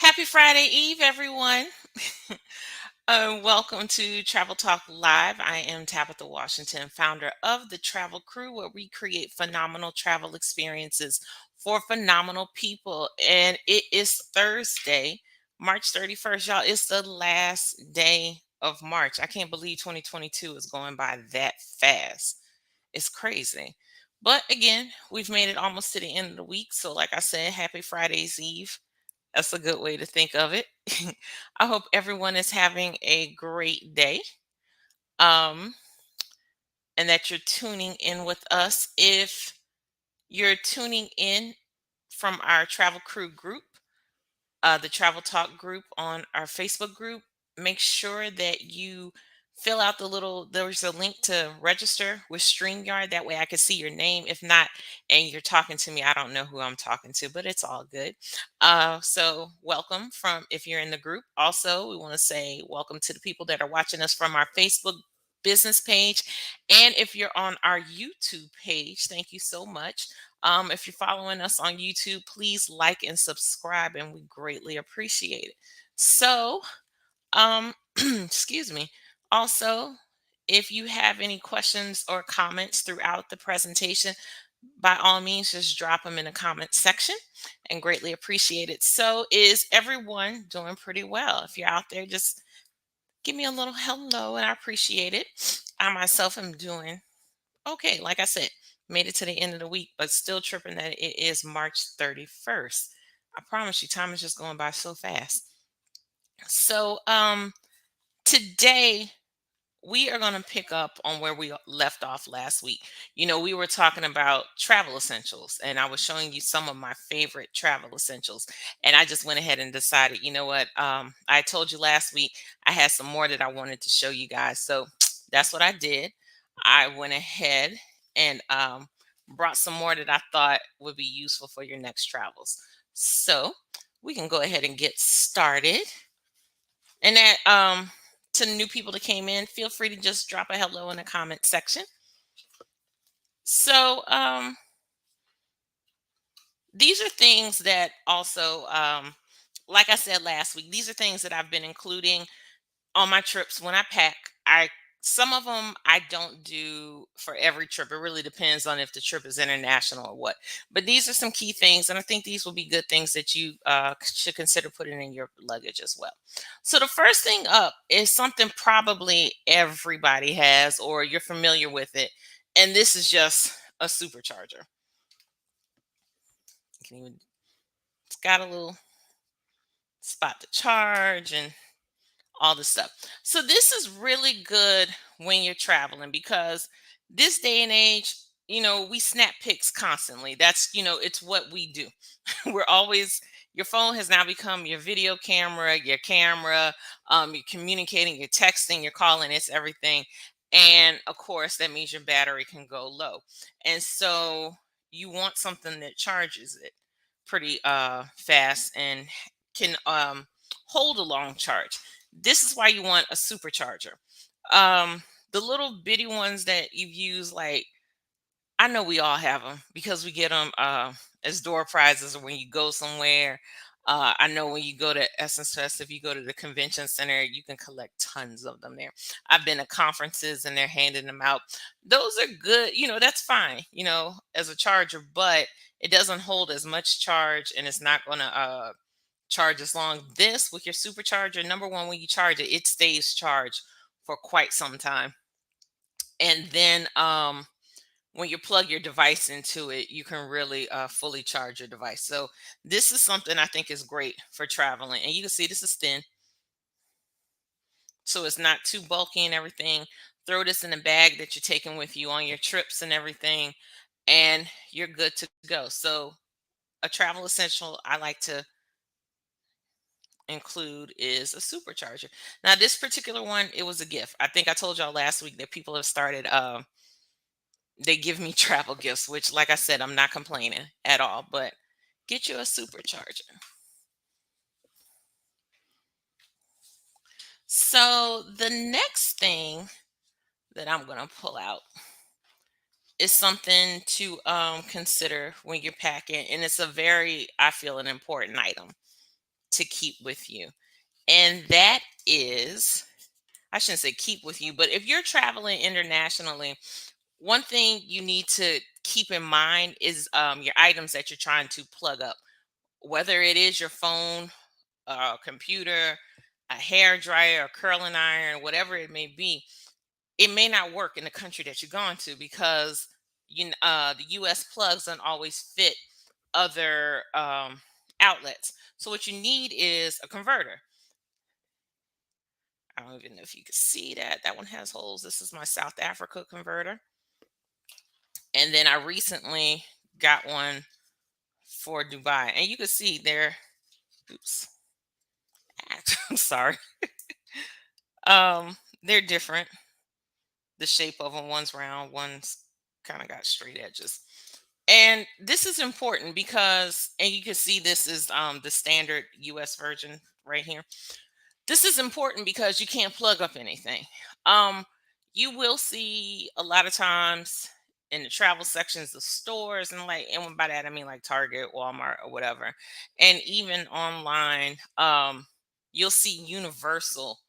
Happy Friday Eve, everyone. Welcome to Travel Talk Live. I am Tabitha Washington, founder of the Travel Crew, where we create phenomenal travel experiences for phenomenal people. And it is Thursday, March 31st. Y'all, it's the last day of March. I can't believe 2022 is going by that fast. It's crazy. But again, we've made it almost to the end of the week. So, like I said, happy Friday's Eve. That's a good way to think of it. I hope everyone is having a great day, um, and that you're tuning in with us. If you're tuning in from our Travel Crew group, the Travel Talk group on our Facebook group, make sure that you fill out there's a link to register with StreamYard. That way I can see your name. If not, and you're talking to me, I don't know who I'm talking to, but it's all good. So welcome from if you're in the group. Also, we want to say welcome to the people that are watching us from our Facebook business page. And if you're on our YouTube page, thank you so much. If you're following us on YouTube, please like and subscribe, and we greatly appreciate it. So, excuse me. Also, if you have any questions or comments throughout the presentation, by all means, just drop them in the comment section and greatly appreciate it. So, is everyone doing pretty well? If you're out there, just give me a little hello and I appreciate it. I myself am doing okay, like I said, made it to the end of the week, but still tripping that it is March 31st. I promise you, time is just going by so fast. So, today we are going to pick up on where we left off last week. We were talking about travel essentials, and I was showing you some of my favorite travel essentials. And I just went ahead and decided, you know what? I told you last week I had some more that I wanted to show you guys. So that's what I did. I went ahead and brought some more that I thought would be useful for your next travels. So we can go ahead and get started. And that to new people that came in, feel free to just drop a hello in the comment section. So these are things that also, like I said last week, these are things that I've been including on my trips when I pack. I Some of them I don't do for every trip. It really depends on if the trip is international or what. But these are some key things, and I think these will be good things that you should consider putting in your luggage as well. So the first thing up is something probably everybody has or you're familiar with it, and this is just a supercharger. You can even, it's got a little spot to charge and all this stuff. So this is really good when you're traveling because this day and age, we snap pics constantly. It's what we do. We're always Your phone has now become your video camera, your camera, you're communicating, you're texting, you're calling, it's everything. And of course, that means your battery can go low. And so you want something that charges it pretty fast and can hold a long charge. This is why you want a supercharger. The little bitty ones that you use, like I know we all have them because we get them as door prizes or when you go somewhere. I know when you go to Essence Fest, if you go to the convention center, you can collect tons of them there. I've been to conferences and they're handing them out. Those are good, that's fine, as a charger, but it doesn't hold as much charge and it's not going to charge as long. This with your supercharger, number one, when you charge it, it stays charged for quite some time. And then when you plug your device into it, you can really fully charge your device. So this is something I think is great for traveling. And you can see this is thin, so it's not too bulky and everything. Throw this in a bag that you're taking with you on your trips and everything, and you're good to go. So a travel essential I like to include is a supercharger. Now, this particular one, it was a gift. I think I told y'all last week that people have started they give me travel gifts, which like I said, I'm not complaining at all, but get you a supercharger. So the next thing that I'm going to pull out is something to consider when you're packing, and it's a very, I feel, an important item. to keep with you. And that is, I shouldn't say keep with you, but if you're traveling internationally, one thing you need to keep in mind is your items that you're trying to plug up, whether it is your phone, computer, a hair dryer, a curling iron, whatever it may be. It may not work in the country that you're going to because the U.S. plugs don't always fit other outlets. So what you need is a converter. I don't even know if you can see that. That one has holes. This is my South Africa converter. And then I recently got one for Dubai. And you can see there, oops. I'm sorry. They're different. The shape of them, one's round, one's kind of got straight edges. And this is important because, and you can see this is the standard US version right here. This is important because you can't plug up anything. Um, you will see a lot of times in the travel sections of stores, and like, and by that I mean like Target, Walmart, or whatever, and even online, you'll see universal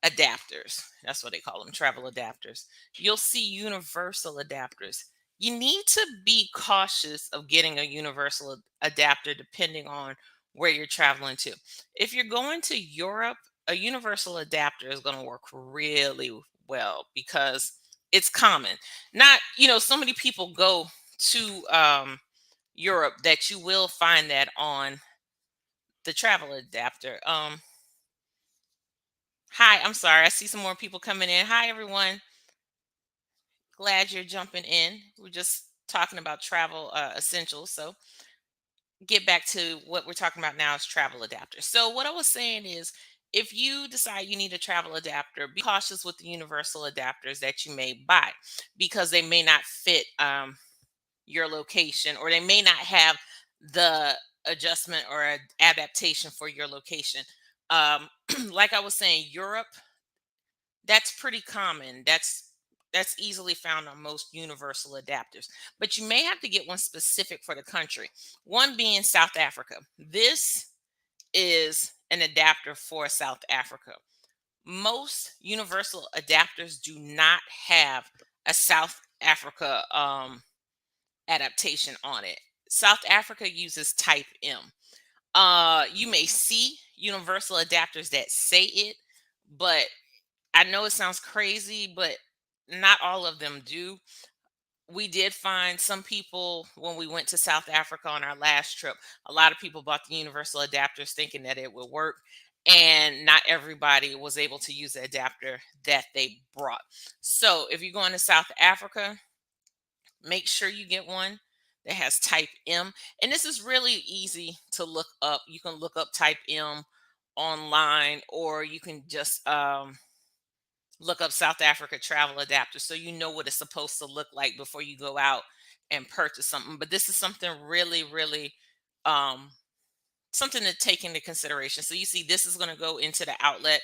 adapters. That's what they call them, travel adapters. You'll see universal adapters. You need to be cautious of getting a universal adapter depending on where you're traveling to. If you're going to Europe, a universal adapter is going to work really well because it's common. Not, so many people go to Europe that you will find that on the travel adapter. Hi, I'm sorry. I see some more people coming in. Hi, everyone. Glad you're jumping in. We're just talking about travel essentials. So, get back to what we're talking about now is travel adapters. So, what I was saying is if you decide you need a travel adapter, be cautious with the universal adapters that you may buy because they may not fit your location, or they may not have the adjustment or adaptation for your location. Um, like I was saying, Europe, that's pretty common. That's easily found on most universal adapters. But you may have to get one specific for the country. One being South Africa. This is an adapter for South Africa. Most universal adapters do not have a South Africa adaptation on it. South Africa uses Type M. You may see universal adapters that say it, but I know it sounds crazy, but not all of them do. We did find some people when we went to South Africa on our last trip. A lot of people bought the universal adapters thinking that it would work, and not everybody was able to use the adapter that they brought. So, if you're going to South Africa, make sure you get one that has Type M. And this is really easy to look up. You can look up Type M online, or you can just look up South Africa travel adapter so you know what it's supposed to look like before you go out and purchase something. But this is something really, really um, something to take into consideration. So you see, this is going to go into the outlet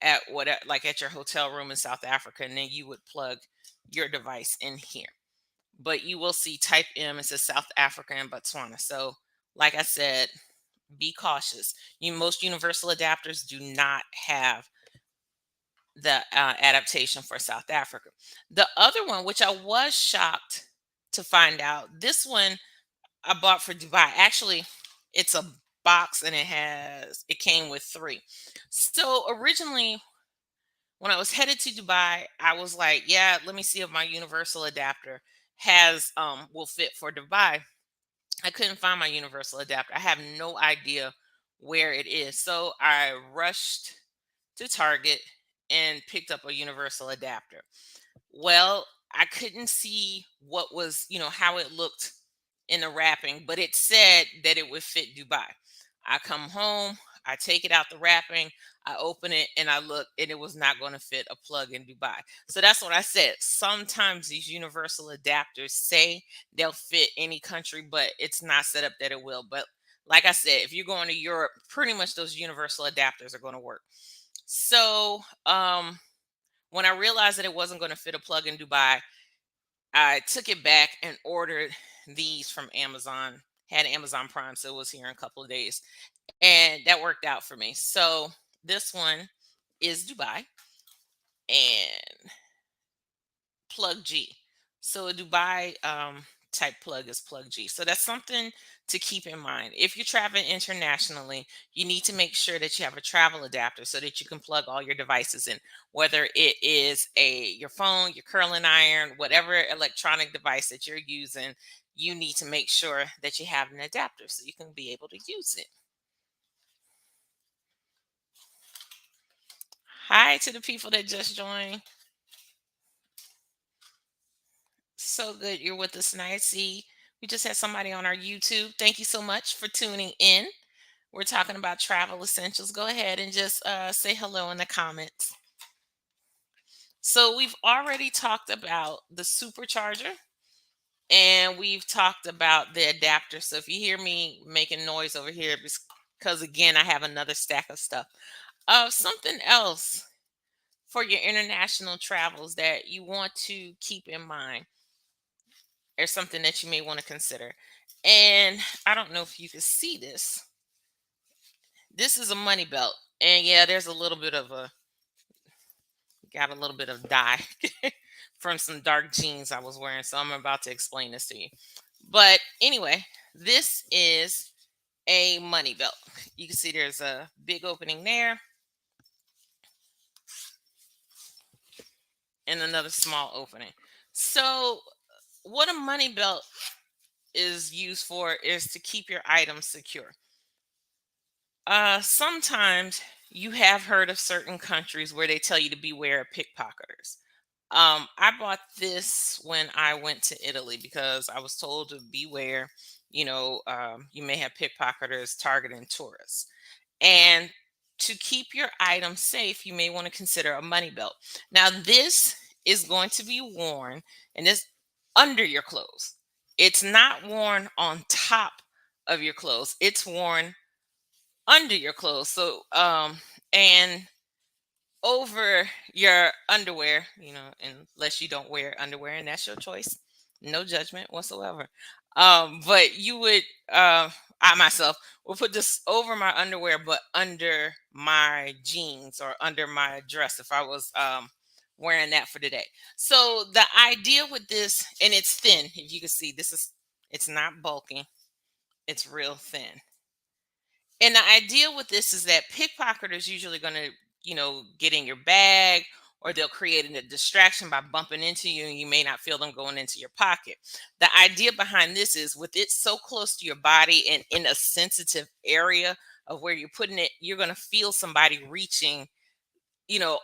at what, like at your hotel room in South Africa, and then you would plug your device in here. But you will see Type M. It says South Africa and Botswana. So, like I said, be cautious. Most universal adapters do not have the adaptation for South Africa. The other one, which I was shocked to find out, this one I bought for Dubai. Actually, it's a box and it came with three. So originally, when I was headed to Dubai, I was like, yeah, let me see if my universal adapter has will fit for Dubai. I couldn't find my universal adapter. I have no idea where it is. So I rushed to Target and picked up a universal adapter. Well, I couldn't see what was, how it looked in the wrapping, but it said that it would fit Dubai. I come home, I take it out the wrapping, I open it, and I look, and it was not going to fit a plug in Dubai. So that's what I said. Sometimes these universal adapters say they'll fit any country, but it's not set up that it will. But like I said, if you're going to Europe, pretty much those universal adapters are going to work. So when I realized that it wasn't going to fit a plug in Dubai, I took it back and ordered these from Amazon Had Amazon Prime, so it was here in a couple of days, and that worked out for me. So this one is Dubai and plug G. So a Dubai type plug is plug G. So that's something to keep in mind. If you're traveling internationally, you need to make sure that you have a travel adapter so that you can plug all your devices in, whether it is your phone, your curling iron, whatever electronic device that you're using, you need to make sure that you have an adapter so you can be able to use it. Hi to the people that just joined. So good you're with us tonight. See, we just had somebody on our YouTube. Thank you so much for tuning in. We're talking about travel essentials. Go ahead and just say hello in the comments. So we've already talked about the supercharger and we've talked about the adapter. So if you hear me making noise over here, it's because again, I have another stack of stuff. Something else for your international travels that you want to keep in mind, or something that you may want to consider. And I don't know if you can see this. This is a money belt. And yeah, there's a little bit of got a little bit of dye from some dark jeans I was wearing. So I'm about to explain this to you. But anyway, this is a money belt. You can see there's a big opening there and another small opening. So what a money belt is used for is to keep your items secure. Sometimes you have heard of certain countries where they tell you to beware of pickpocketers. I bought this when I went to Italy because I was told to beware. You may have pickpocketers targeting tourists. And to keep your items safe, you may want to consider a money belt. Now, this is going to be worn and this under your clothes. It's not worn on top of your clothes. It's worn under your clothes. And over your underwear, unless you don't wear underwear, and that's your choice. No judgment whatsoever. But you would, I myself will put this over my underwear, but under my jeans or under my dress if I was wearing that for the day. So the idea with this, and it's thin, if you can see, it's not bulky, it's real thin. And the idea with this is that pickpocketers usually going to, get in your bag, or they'll create a distraction by bumping into you and you may not feel them going into your pocket. The idea behind this is with it so close to your body and in a sensitive area of where you're putting it, you're going to feel somebody reaching,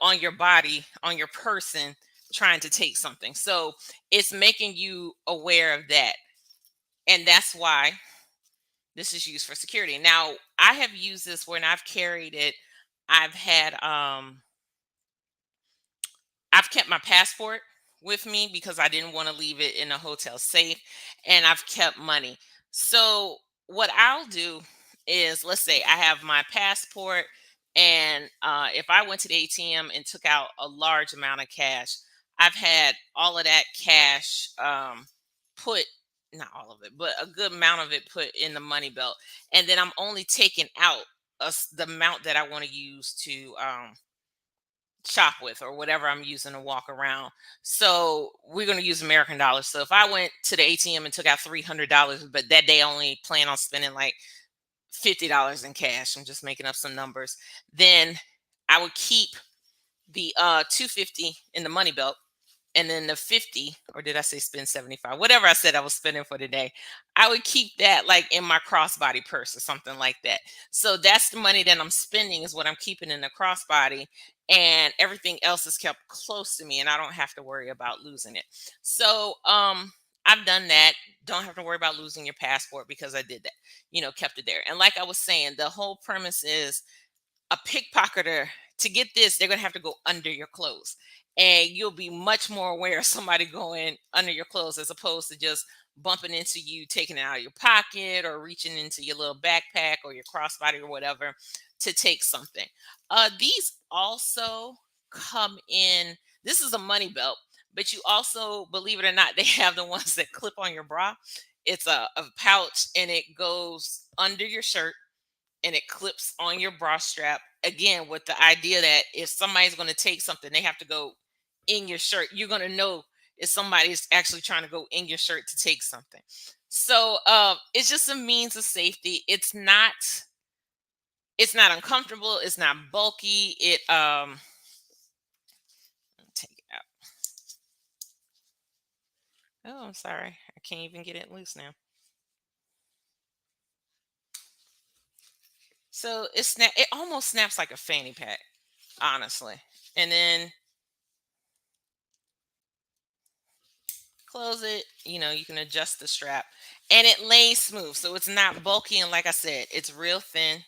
on your body, on your person, trying to take something. So it's making you aware of that. And that's why this is used for security. Now, I have used this when I've carried it. I've had I've kept my passport with me because I didn't want to leave it in a hotel safe, and I've kept money. So what I'll do is, let's say I have my passport, and if I went to the ATM and took out a large amount of cash, I've had all of that cash put, not all of it, but a good amount of it put in the money belt, and then I'm only taking out the amount that I want to use to shop with, or whatever I'm using to walk around. So we're going to use American dollars. So if I went to the ATM and took out $300, but that day I only plan on spending like $50 in cash, I'm just making up some numbers, then I would keep the 250 in the money belt, and then the 50, or did I say spend 75, whatever I said I was spending for the day, I would keep that like in my crossbody purse or something like that. So that's the money that I'm spending is what I'm keeping in the crossbody, and everything else is kept close to me and I don't have to worry about losing it. So I've done that. Don't have to worry about losing your passport because I did that, kept it there. And like I was saying, the whole premise is a pickpocketer, to get this, they're going to have to go under your clothes. And you'll be much more aware of somebody going under your clothes as opposed to just bumping into you, taking it out of your pocket, or reaching into your little backpack or your crossbody or whatever to take something. These also come in, this is a money belt, but you also, believe it or not, they have the ones that clip on your bra. it's a pouch and it goes under your shirt and it clips on your bra strap. Again, with the idea that if somebody's going to take something, they have to go in your shirt. You're going to know if somebody's actually trying to go in your shirt to take something. So it's just a means of safety. It's not uncomfortable. It's not bulky. Take it out. Oh, I'm sorry. I can't even get it loose now. So it almost snaps like a fanny pack, honestly. And then close it, you can adjust the strap and it lays smooth. So it's not bulky. And like I said, it's real thin.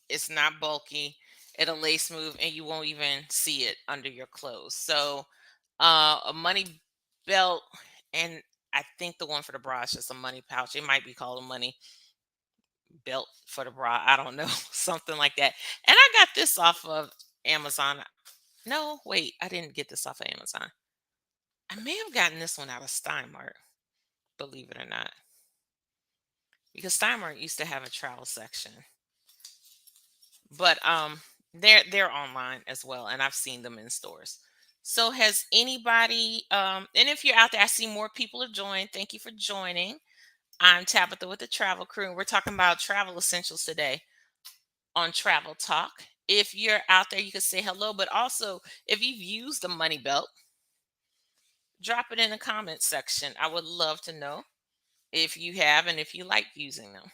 It's not bulky. It'll lay smooth and you won't even see it under your clothes. So a money belt, and I think the one for the bra is just a money pouch. It might be called a money belt for the bra. I don't know, something like that. And I got this off of Amazon. No, wait, I didn't get this off of Amazon. I may have gotten this one out of Steinmart, believe it or not, because Steinmart used to have a travel section. But they're online as well, and I've seen them in stores. So has anybody and if you're out there, I see more people have joined. Thank you for joining. I'm Tabitha with the Travel Crew, and we're talking about travel essentials today on Travel Talk. If you're out there, you can say hello, but also if you've used the money belt, drop it in the comments section. I would love to know if you have and if you like using them.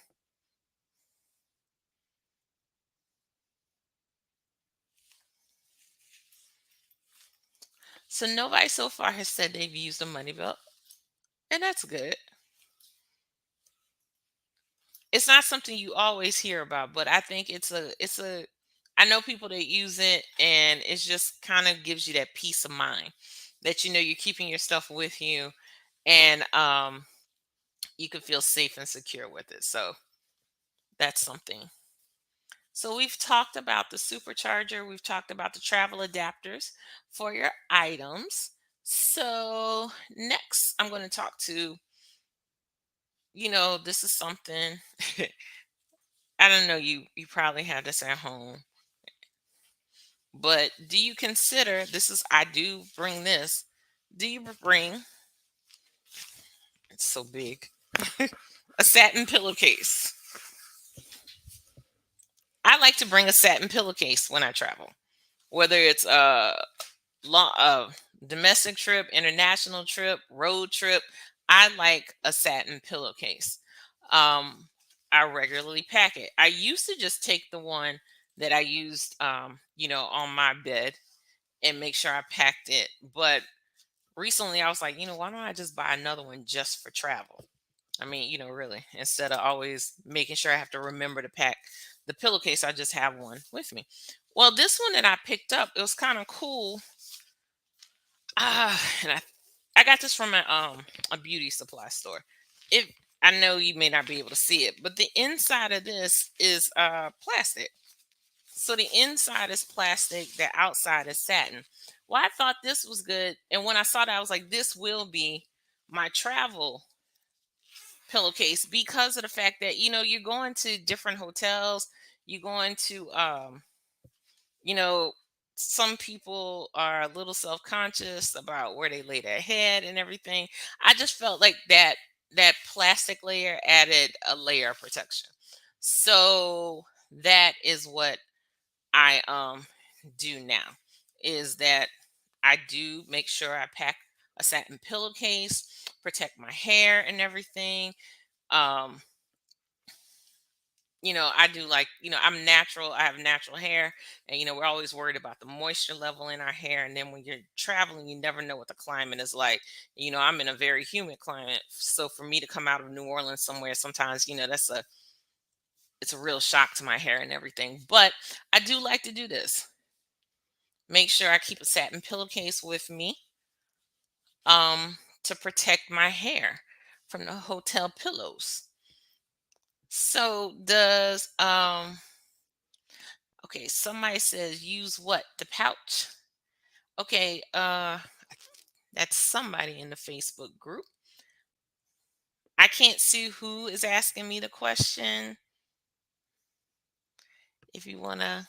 So nobody so far has said they've used a money belt, and that's good. It's not something you always hear about, but I think it's a I know people that use it, and it just kind of gives you that peace of mind that you're keeping your stuff with you, and you can feel safe and secure with it. So that's something. So we've talked about the supercharger, we've talked about the travel adapters for your items. So next I'm going to talk to, this is something I don't know, you probably have this at home, but do you consider this is I do bring this. Do you bring it's so big. A satin pillowcase. I like to bring a satin pillowcase when I travel. Whether it's long domestic trip, international trip, road trip, I like a satin pillowcase. Um I regularly pack it. I used to just take the one that I used on my bed and make sure I packed it. But recently I was like, why don't I just buy another one just for travel? I mean, really, instead of always making sure I have to remember to pack the pillowcase, I just have one with me. Well, this one that I picked up, it was kind of cool. And I got this from a beauty supply store. If I know you may not be able to see it, but the inside of this is plastic. So the inside is plastic, the outside is satin. Well, I thought this was good, and when I saw that, I was like, this will be my travel pillowcase because of the fact that you're going to different hotels, you're going to you know some people are a little self-conscious about where they lay their head and everything. I just felt like that plastic layer added a layer of protection. So that is what I do now, is that I do make sure I pack a satin pillowcase, protect my hair and everything. um I do, like, I'm natural. I have natural hair, and we're always worried about the moisture level in our hair. And then when you're traveling, you never know what the climate is like. I'm in a very humid climate, so for me to come out of New Orleans somewhere, sometimes, it's a real shock to my hair and everything. But I do like to do this. Make sure I keep a satin pillowcase with me, to protect my hair from the hotel pillows. So does okay, somebody says use what? The pouch? Okay, that's somebody in the Facebook group. I can't see who is asking me the question. If you want to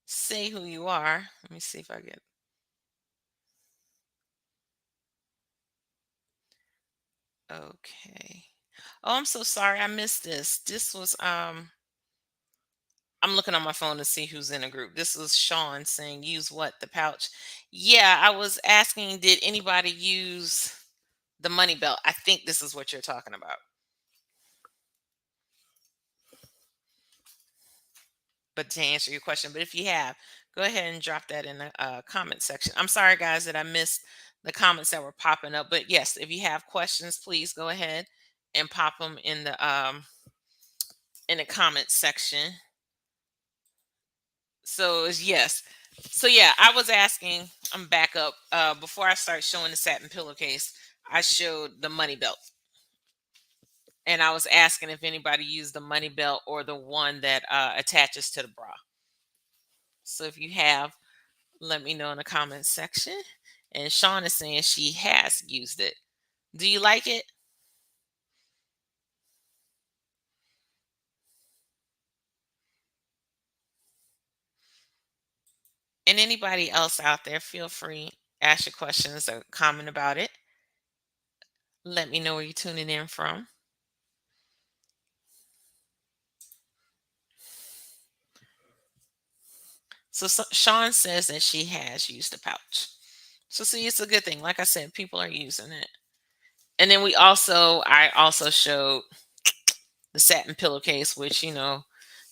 say who you are, let me see if I get. Okay. Oh, I'm so sorry. I missed this. This was I'm looking on my phone to see who's in the group. This was Sean saying use what? The pouch. Yeah, I was asking did anybody use the money belt? I think this is what you're talking about. But to answer your question, but if you have, go ahead and drop that in the comment section. I'm sorry guys that I missed the comments that were popping up, but yes, if you have questions, please go ahead and pop them in the comment section. So it's yes. So yeah, I was asking, I'm back up. Before I start showing the satin pillowcase, I showed the money belt. And I was asking if anybody used the money belt or the one that attaches to the bra. So if you have, let me know in the comments section. And Sean is saying she has used it. Do you like it? And anybody else out there, feel free, ask your questions or comment about it. Let me know where you're tuning in from. So Sean says that she has used the pouch. So see, it's a good thing. Like I said, people are using it. And then I also showed the satin pillowcase, which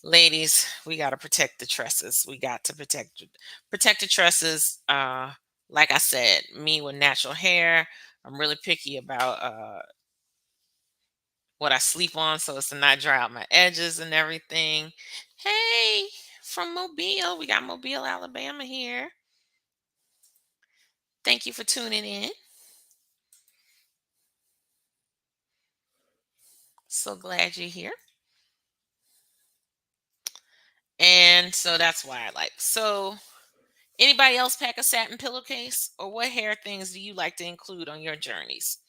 ladies, we got to protect the tresses. We got to protect the tresses. Like I said, me with natural hair, I'm really picky about what I sleep on, so as to not dry out my edges and everything. Hey, from Mobile, we got Mobile, Alabama here. Thank you for tuning in. So glad you're here. And so that's why I like. So anybody else pack a satin pillowcase? Or what hair things do you like to include on your journeys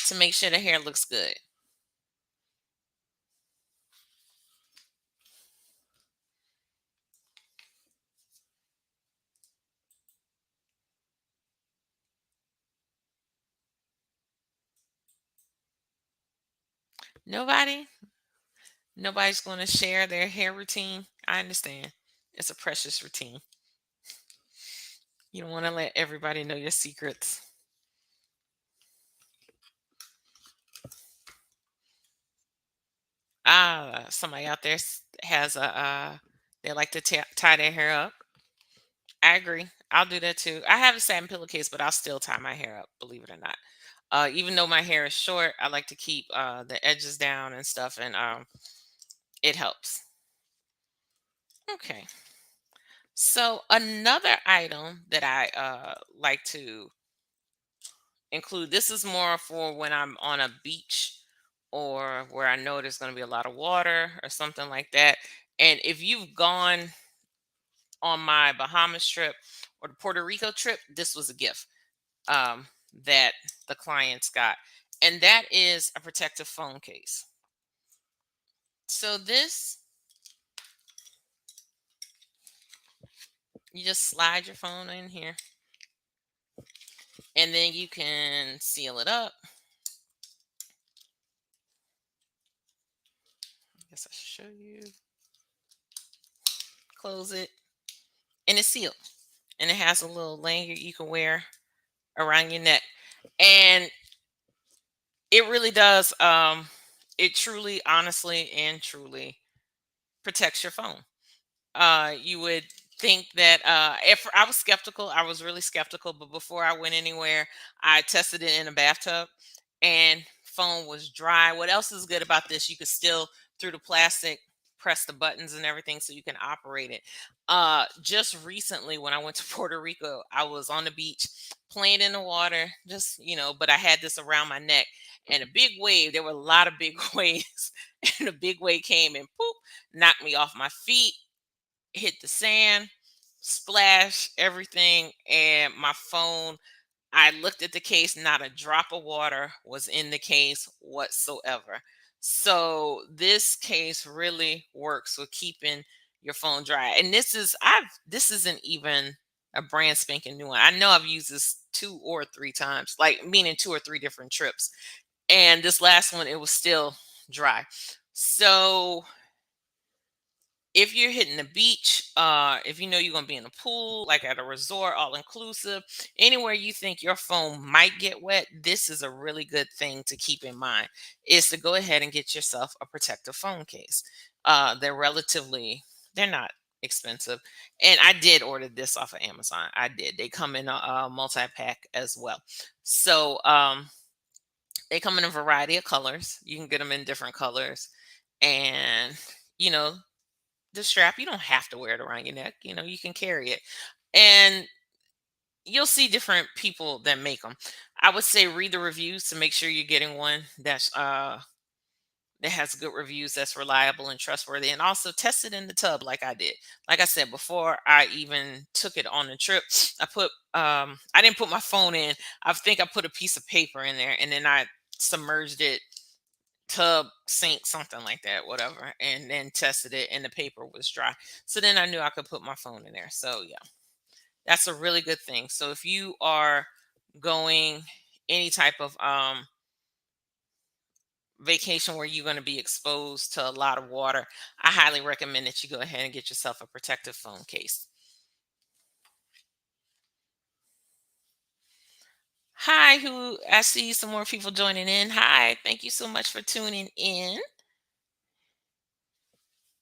to make sure the hair looks good? Nobody? Nobody's going to share their hair routine? I understand. It's a precious routine. You don't want to let everybody know your secrets. Somebody out there has they like to tie their hair up. I agree. I'll do that too. I have a satin pillowcase, but I'll still tie my hair up, believe it or not. Even though my hair is short, I like to keep the edges down and stuff, and it helps. Okay. So another item that I like to include, this is more for when I'm on a beach or where I know there's going to be a lot of water or something like that. And if you've gone on my Bahamas trip or the Puerto Rico trip, this was a gift that the clients got. And that is a protective phone case. So this, you just slide your phone in here and then you can seal it up. I guess I should show you. Close it and it's sealed. And it has a little lanyard you can wear around your neck. And it really does it truly, honestly and truly protects your phone. You would think that if I was skeptical, I was really skeptical, but before I went anywhere, I tested it in a bathtub and phone was dry. What else is good about this? You could still, through the plastic, press the buttons and everything so you can operate it. Just recently when I went to Puerto Rico, I was on the beach playing in the water, just but I had this around my neck and a big wave. There were a lot of big waves, and a big wave came and poop, knocked me off my feet, hit the sand, splash everything, and my phone I looked at the case, not a drop of water was in the case whatsoever. So this case really works with keeping your phone dry. And this isn't even a brand spanking new one. I know I've used this 2 or 3 times, like meaning 2 or 3 different trips. And this last one, it was still dry. So if you're hitting the beach, if you know you're gonna be in a pool, like at a resort, all inclusive, anywhere you think your phone might get wet, this is a really good thing to keep in mind. Is to go ahead and get yourself a protective phone case. They're not expensive, and I did order this off of Amazon. I did. They come in a multi pack as well, so they come in a variety of colors. You can get them in different colors, and you know the strap, you don't have to wear it around your neck. You can carry it. And you'll see different people that make them. I would say read the reviews to make sure you're getting one that has good reviews, that's reliable and trustworthy, and also test it in the tub like I did. Like I said, before I even took it on the trip, I didn't put my phone in. I think I put a piece of paper in there, and then I submerged it, tub, sink, something like that, whatever, and then tested it, and the paper was dry. So then I knew I could put my phone in there. So yeah, that's a really good thing. So if you are going any type of vacation where you're going to be exposed to a lot of water, I highly recommend that you go ahead and get yourself a protective phone case. Hi, who I see some more people joining in. Hi, thank you so much for tuning in.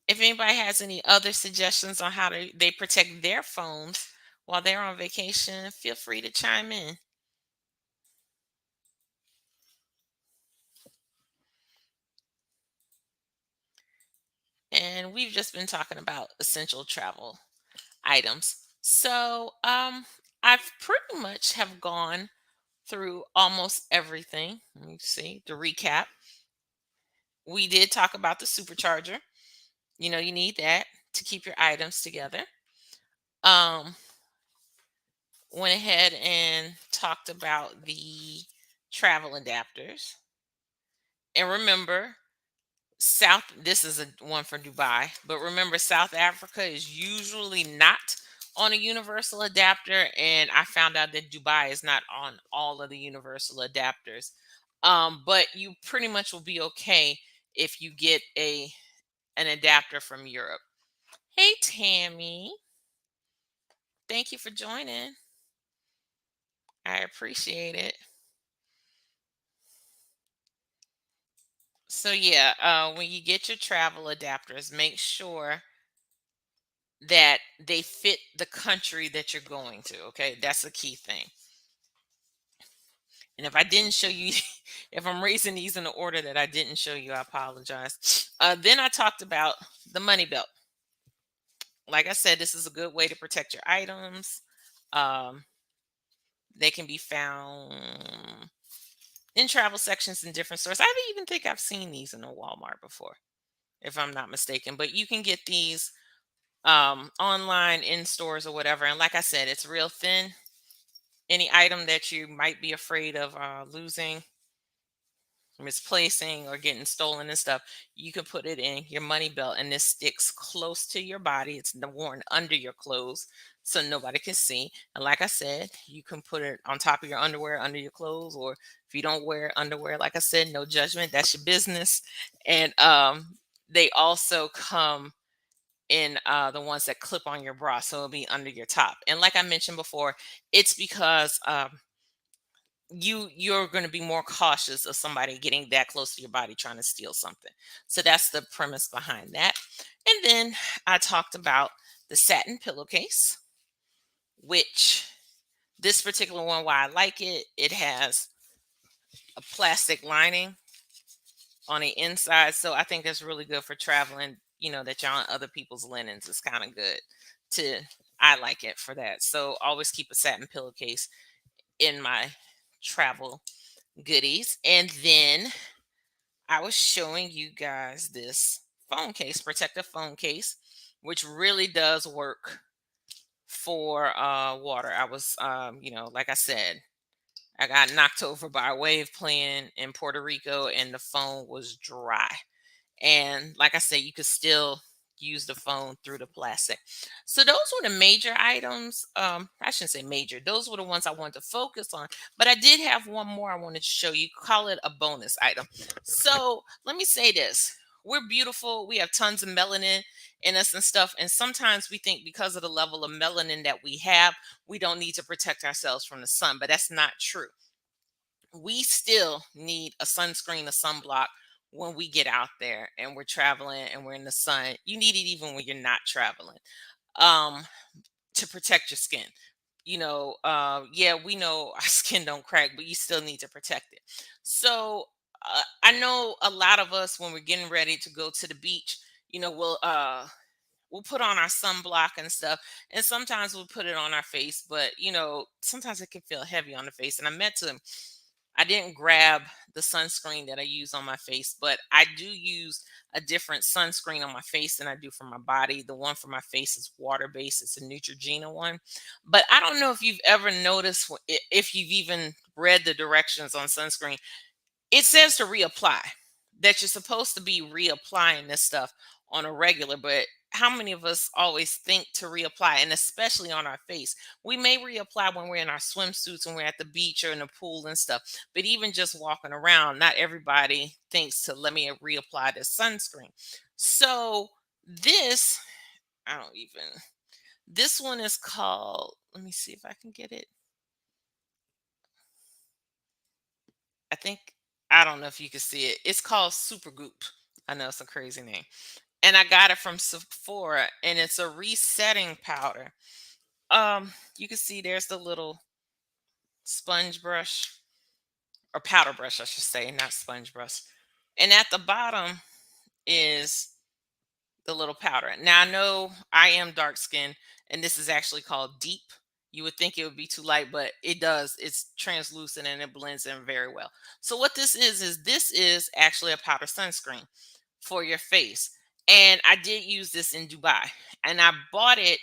If anybody has any other suggestions on how they protect their phones while they're on vacation, feel free to chime in. And we've just been talking about essential travel items. So, I've pretty much have gone through almost everything. Let me see. To recap, we did talk about the supercharger. You need that to keep your items together. Um, went ahead and talked about the travel adapters. And remember, this is a one for Dubai, but remember, South Africa is usually not on a universal adapter, and I found out that Dubai is not on all of the universal adapters. But you pretty much will be okay if you get an adapter from Europe. Hey Tammy, thank you for joining. I appreciate it. So yeah, when you get your travel adapters, make sure that they fit the country that you're going to. Okay, that's a key thing. And if I didn't show you, if I'm raising these in the order that I didn't show you, I apologize. Then I talked about the money belt. Like I said, this is a good way to protect your items. Um, they can be found in travel sections in different stores. I don't even think I've seen these in a Walmart before, if I'm not mistaken. But you can get these online in stores or whatever. And like I said, it's real thin. Any item that you might be afraid of losing, misplacing, or getting stolen and stuff, you can put it in your money belt, and this sticks close to your body. It's worn under your clothes so nobody can see. And like I said, you can put it on top of your underwear, under your clothes, or if you don't wear underwear, like I said, no judgment. That's your business. And they also come in the ones that clip on your bra, so it'll be under your top. And like I mentioned before, it's because you're going to be more cautious of somebody getting that close to your body trying to steal something. So that's the premise behind that. And then I talked about the satin pillowcase, which this particular one, why I like it, it has a plastic lining on the inside. So I think that's really good for traveling, that you're on other people's linens. It's kind of good to, I like it for that. So always keep a satin pillowcase in my travel goodies. And then I was showing you guys this phone case, protective phone case, which really does work for water. I was, like I said, I got knocked over by a wave playing in Puerto Rico, and the phone was dry. And like I said, you could still use the phone through the plastic. So those were the major items. I shouldn't say major. Those were the ones I wanted to focus on. But I did have one more I wanted to show you. Call it a bonus item. So let me say this. We're beautiful. We have tons of melanin in us and stuff. And sometimes we think because of the level of melanin that we have, we don't need to protect ourselves from the sun. But that's not true. We still need a sunscreen, a sunblock when we get out there and we're traveling and we're in the sun. You need it even when you're not traveling, um, to protect your skin. Yeah, we know our skin don't crack, but you still need to protect it. So I know a lot of us when we're getting ready to go to the beach, we'll put on our sunblock and stuff, and sometimes we'll put it on our face, but sometimes it can feel heavy on the face. And I didn't grab the sunscreen that I use on my face, but I do use a different sunscreen on my face than I do for my body. The one for my face is water based, it's a Neutrogena one. But I don't know if you've ever noticed, if you've even read the directions on sunscreen, it says to reapply, that you're supposed to be reapplying this stuff on a regular, but how many of us always think to reapply, and especially on our face? We may reapply when we're in our swimsuits and we're at the beach or in the pool and stuff, but even just walking around, not everybody thinks to let me reapply this sunscreen. So this, I don't even, this one is called, let me see if I can get it. I think, I don't know if you can see it. It's called Supergoop. I know it's a crazy name. And I got it from Sephora, and it's a resetting powder. You can see there's the little sponge brush, or powder brush, I should say, not sponge brush. And at the bottom is the little powder. Now I know I am dark skinned, and this is actually called deep. You would think it would be too light, but it does. It's translucent and it blends in very well. So what this is actually a powder sunscreen for your face. And I did use this in Dubai. And I bought it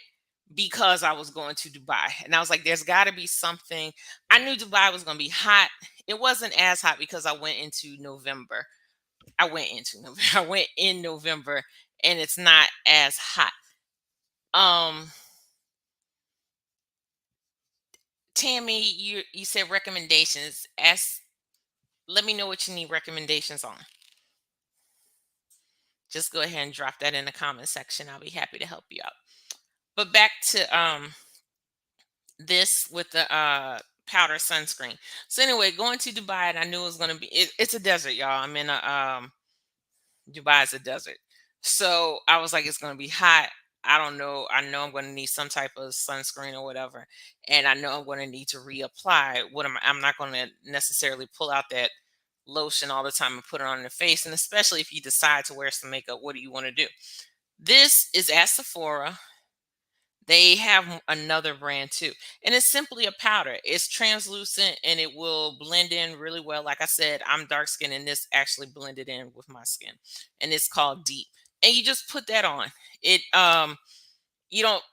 because I was going to Dubai. And I was like, there's got to be something. I knew Dubai was going to be hot. It wasn't as hot because I went into November. I went into November. I went in November, and it's not as hot. Um Tammy, you said recommendations. Let me know what you need recommendations on. Just go ahead and drop that in the comment section. I'll be happy to help you out. But back to this with the powder sunscreen. So anyway, going to Dubai, and I knew it was gonna be it's a desert, y'all. I'm in a Dubai is a desert. So I was like, it's gonna be hot. I don't know. I know I'm gonna need some type of sunscreen or whatever. And I know I'm gonna need to reapply. I'm not gonna necessarily pull out that lotion all the time and put it on the face. And especially if you decide to wear some makeup, what do you want to do? This is at Sephora. They have another brand too. And it's simply a powder. It's translucent and it will blend in really well. Like I said, I'm dark skinned, and this actually blended in with my skin. And it's called Deep. And you just put that on. It you don't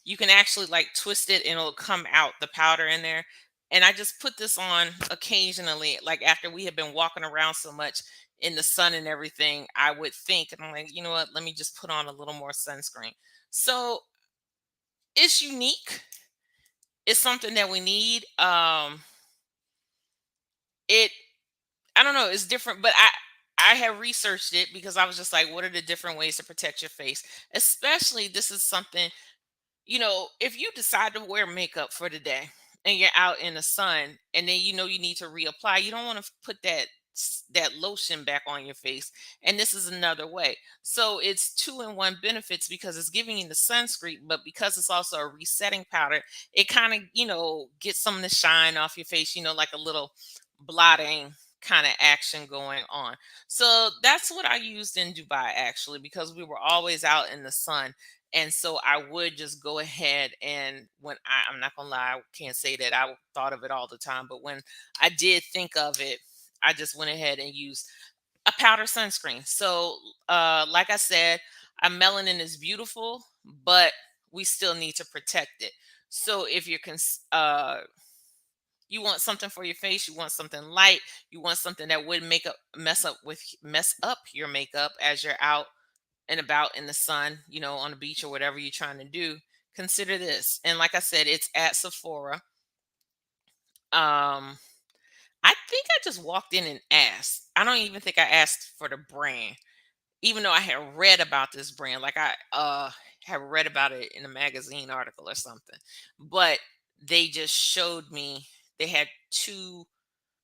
you can actually like twist it and it'll come out the powder in there. And I just put this on occasionally, like after we have been walking around so much in the sun and everything, I would think, and I'm like, you know what, let me just put on a little more sunscreen. So it's unique. It's something that we need. It I don't know, it's different, but I have researched it because I was just like, what are the different ways to protect your face? Especially this is something, if you decide to wear makeup for the day and you're out in the sun, and then you need to reapply, you don't want to put that lotion back on your face. And this is another way. So it's two in one benefits because it's giving you the sunscreen, but because it's also a resetting powder, it kind of, gets some of the shine off your face, like a little blotting kind of action going on. So that's what I used in Dubai actually, because we were always out in the sun. And so I would just go ahead, and I'm not gonna lie, I can't say that I thought of it all the time, but when I did think of it, I just went ahead and used a powder sunscreen. So like I said, our melanin is beautiful, but we still need to protect it. So if you're You want something for your face, you want something light, you want something that would mess up your makeup as you're out and about in the sun, on the beach or whatever you're trying to do. Consider this. And like I said, it's at Sephora. Um I think I just walked in and asked. I don't even think I asked for the brand, even though I had read about this brand. Like I had read about it in a magazine article or something. But they just showed me they had two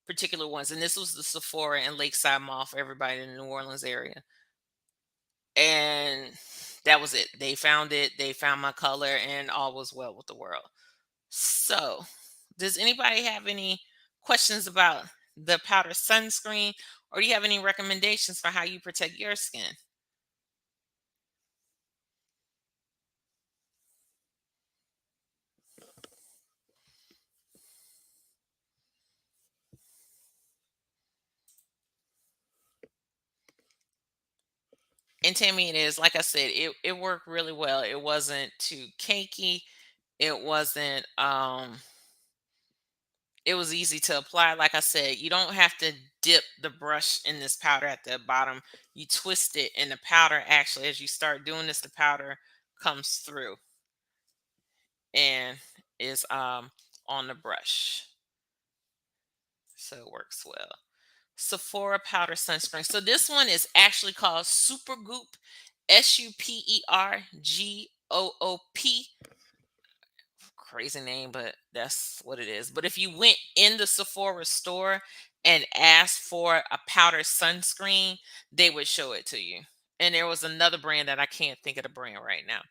particular ones, and this was the Sephora in Lakeside Mall for everybody in the New Orleans area. And that was it. They found it, they found my color, and all was well with the world. So, does anybody have any questions about the powder sunscreen, or do you have any recommendations for how you protect your skin? And Tammy, it is like I said, it worked really well. It wasn't too cakey. It wasn't it was easy to apply. Like I said, you don't have to dip the brush in this powder at the bottom. You twist it, and the powder actually, as you start doing this, the powder comes through and is on the brush. So it works well. Sephora powder sunscreen. So this one is actually called Super Goop, Supergoop. Crazy name, but that's what it is. But if you went in the Sephora store and asked for a powder sunscreen, they would show it to you. And there was another brand that I can't think of the brand right now.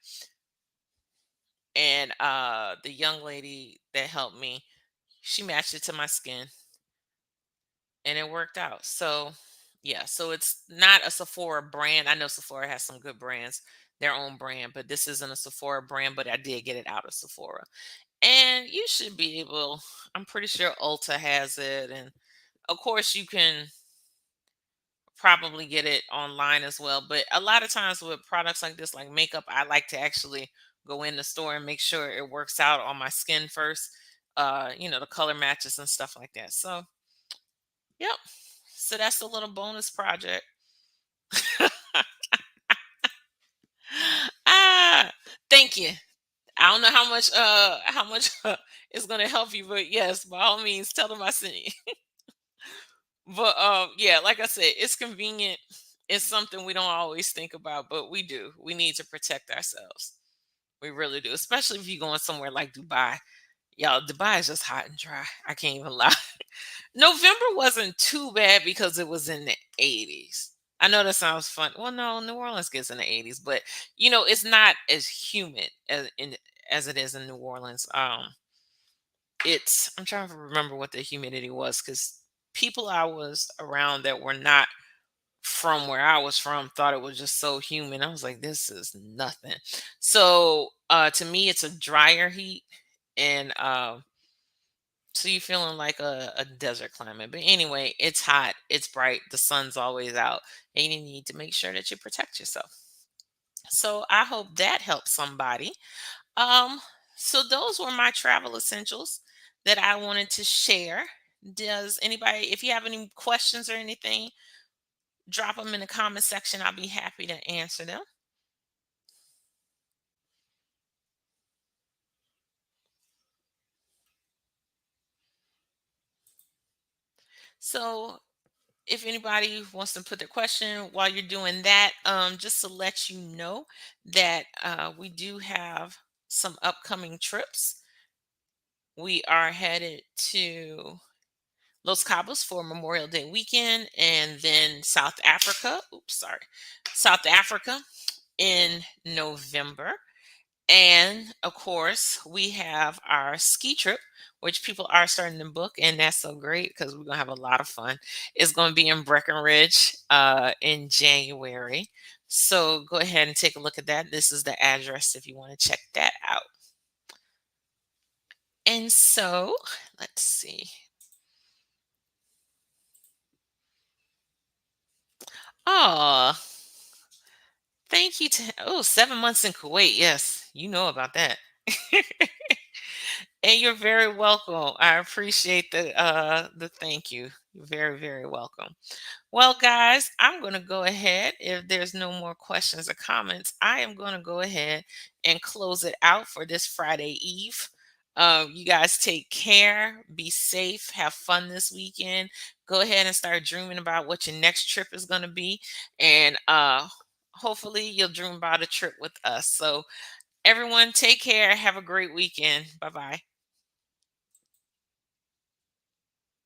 And the young lady that helped me, she matched it to my skin and it worked out. So, yeah, so it's not a Sephora brand. I know Sephora has some good brands, their own brand, but this isn't a Sephora brand, but I did get it out of Sephora. And you should be able, I'm pretty sure Ulta has it. And of course, you can probably get it online as well. But a lot of times with products like this, like makeup, I like to actually go in the store and make sure it works out on my skin first. The color matches and stuff like that. So, yep. So that's a little bonus project. ah, thank you. I don't know how much is gonna help you, but yes, by all means, tell them I sent you. But yeah, like I said, it's convenient. It's something we don't always think about, but we do. We need to protect ourselves. We really do, especially if you're going somewhere like Dubai. Y'all, Dubai is just hot and dry. I can't even lie. November wasn't too bad because it was in the 80s. I know that sounds fun. Well, no, New Orleans gets in the 80s, but it's not as humid as it is in New Orleans. I'm trying to remember what the humidity was because people I was around that were not from where I was from thought it was just so humid. I was like, this is nothing. So to me, it's a drier heat, and so you're feeling like a desert climate. But anyway, it's hot, it's bright, the sun's always out, and you need to make sure that you protect yourself. So I hope that helps somebody. Um, so those were my travel essentials that I wanted to share. Does anybody, if you have any questions or anything, drop them in the comment section. I'll be happy to answer them. So if anybody wants to put their question while you're doing that, just to let you know that we do have some upcoming trips. We are headed to Los Cabos for Memorial Day weekend, and then South Africa. Oops, sorry, South Africa in November. And of course, we have our ski trip, which people are starting to book, and that's so great because we're gonna have a lot of fun. It's gonna be in Breckenridge in January. So go ahead and take a look at that. This is the address if you want to check that out. And so let's see. Oh, thank you. 7 months in Kuwait. Yes, you know about that. And you're very welcome. I appreciate the thank you. You're very, very welcome. Well, guys, I'm going to go ahead. If there's no more questions or comments, I am going to go ahead and close it out for this Friday Eve. You guys take care, be safe, have fun this weekend. Go ahead and start dreaming about what your next trip is going to be. And hopefully, you'll dream about a trip with us. So, everyone, take care. Have a great weekend. Bye bye.